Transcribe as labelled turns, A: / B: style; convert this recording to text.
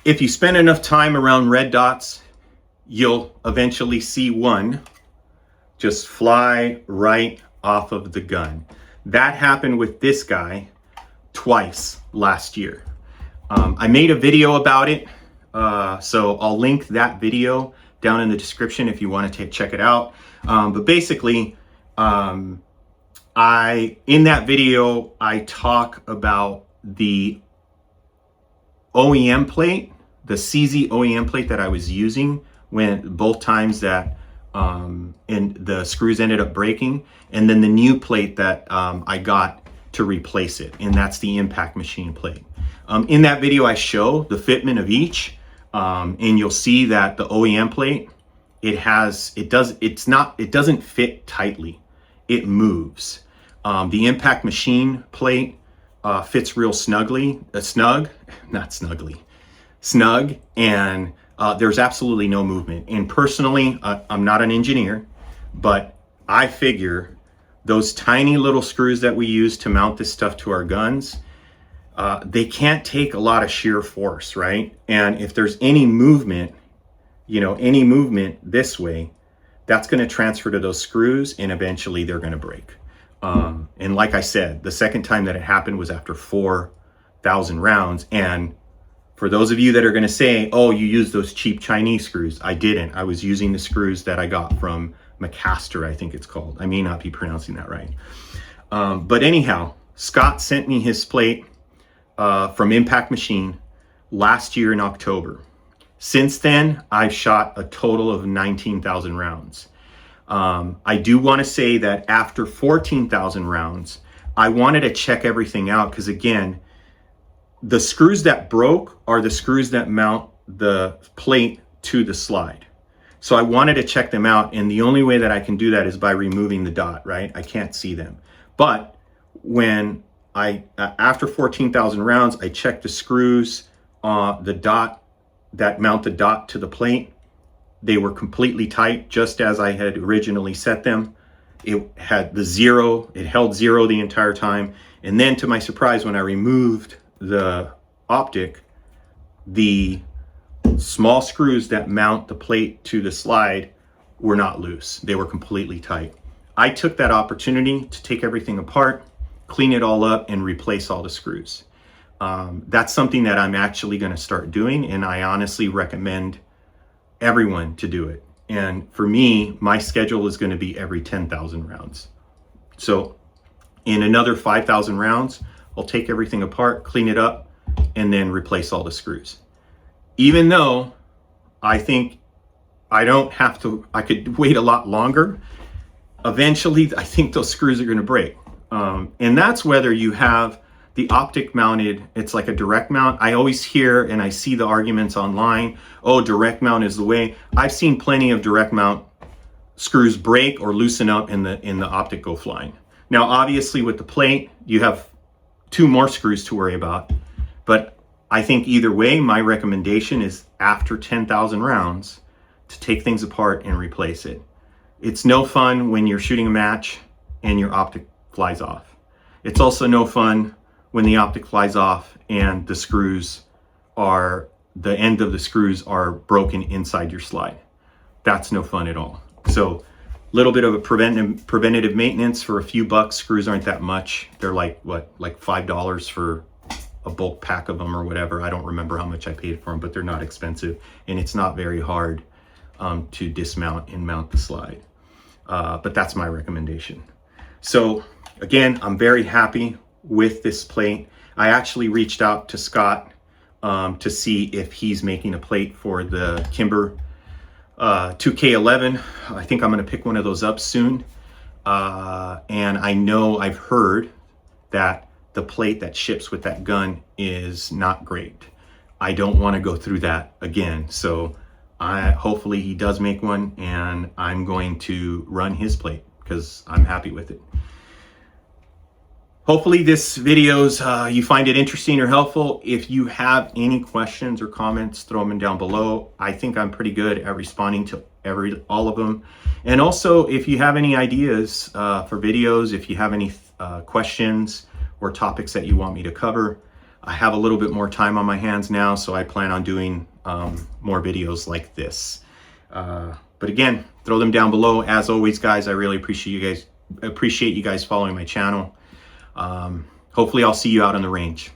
A: If you spend enough time around red dots, you'll eventually see one just fly right off of the gun. That happened with this guy twice last year. I made a video about it, so I'll link that video down in the description if you want to check it out. But basically, in that video, I talk about the OEM plate, the CZ OEM plate that I was using when both times that and the screws ended up breaking, and then the new plate that I got to replace it, and that's the impact machine plate. In that video, I show the fitment of each, and you'll see that the OEM plate, it doesn't fit tightly. It moves. The impact machine plate fits real snug, and there's absolutely no movement. And personally, I'm not an engineer, but I figure those tiny little screws that we use to mount this stuff to our guns, they can't take a lot of shear force, right? And if there's any movement, any movement this way, that's going to transfer to those screws, and eventually they're going to break. And like I said, the second time that it happened was after 4,000 rounds. And for those of you that are going to say, oh, you use those cheap Chinese screws, I didn't. I was using the screws that I got from McCaster, I think it's called. I may not be pronouncing that right. But anyhow, Scott sent me his plate from Impact Machine last year in October. Since then, I've shot a total of 19,000 rounds. I do want to say that after 14,000 rounds, I wanted to check everything out because, again, the screws that broke are the screws that mount the plate to the slide. So I wanted to check them out, and the only way that I can do that is by removing the dot, right? I can't see them. But when after 14,000 rounds, I checked the screws, the dot that mount the dot to the plate. They were completely tight, just as I had originally set them. It had the zero, it held zero the entire time. And then to my surprise, when I removed the optic, the small screws that mount the plate to the slide were not loose. They were completely tight. I took that opportunity to take everything apart, clean it all up, and replace all the screws. That's something that I'm actually going to start doing, and I honestly recommend everyone to do it. And for me, my schedule is going to be every 10,000 rounds. So in another 5,000 rounds, I'll take everything apart, clean it up, and then replace all the screws. Even though I think I could wait a lot longer, eventually I think those screws are going to break. And that's whether you have the optic mounted, it's like a direct mount. I always hear and I see the arguments online, oh, direct mount is the way. I've seen plenty of direct mount screws break or loosen up and the optic go flying. Now, obviously with the plate, you have 2 more screws to worry about. But I think either way, my recommendation is after 10,000 rounds to take things apart and replace it. It's no fun when you're shooting a match and your optic flies off. It's also no fun when the optic flies off and the end of the screws are broken inside your slide. That's no fun at all. So a little bit of a preventative maintenance for a few bucks. Screws aren't that much. They're like $5 for a bulk pack of them or whatever. I don't remember how much I paid for them, but they're not expensive, and it's not very hard to dismount and mount the slide. But that's my recommendation. So again, I'm very happy with this plate. I actually reached out to Scott to see if he's making a plate for the Kimber 2K11. I think I'm going to pick one of those up soon. And I've heard that the plate that ships with that gun is not great. I don't want to go through that again. So hopefully he does make one, and I'm going to run his plate because I'm happy with it. Hopefully this video's you find it interesting or helpful. If you have any questions or comments, throw them down below. I think I'm pretty good at responding to all of them. And also, if you have any ideas for videos, if you have any questions or topics that you want me to cover, I have a little bit more time on my hands now, so I plan on doing more videos like this. But again, throw them down below. As always, guys, I really appreciate you guys following my channel. Hopefully I'll see you out on the range.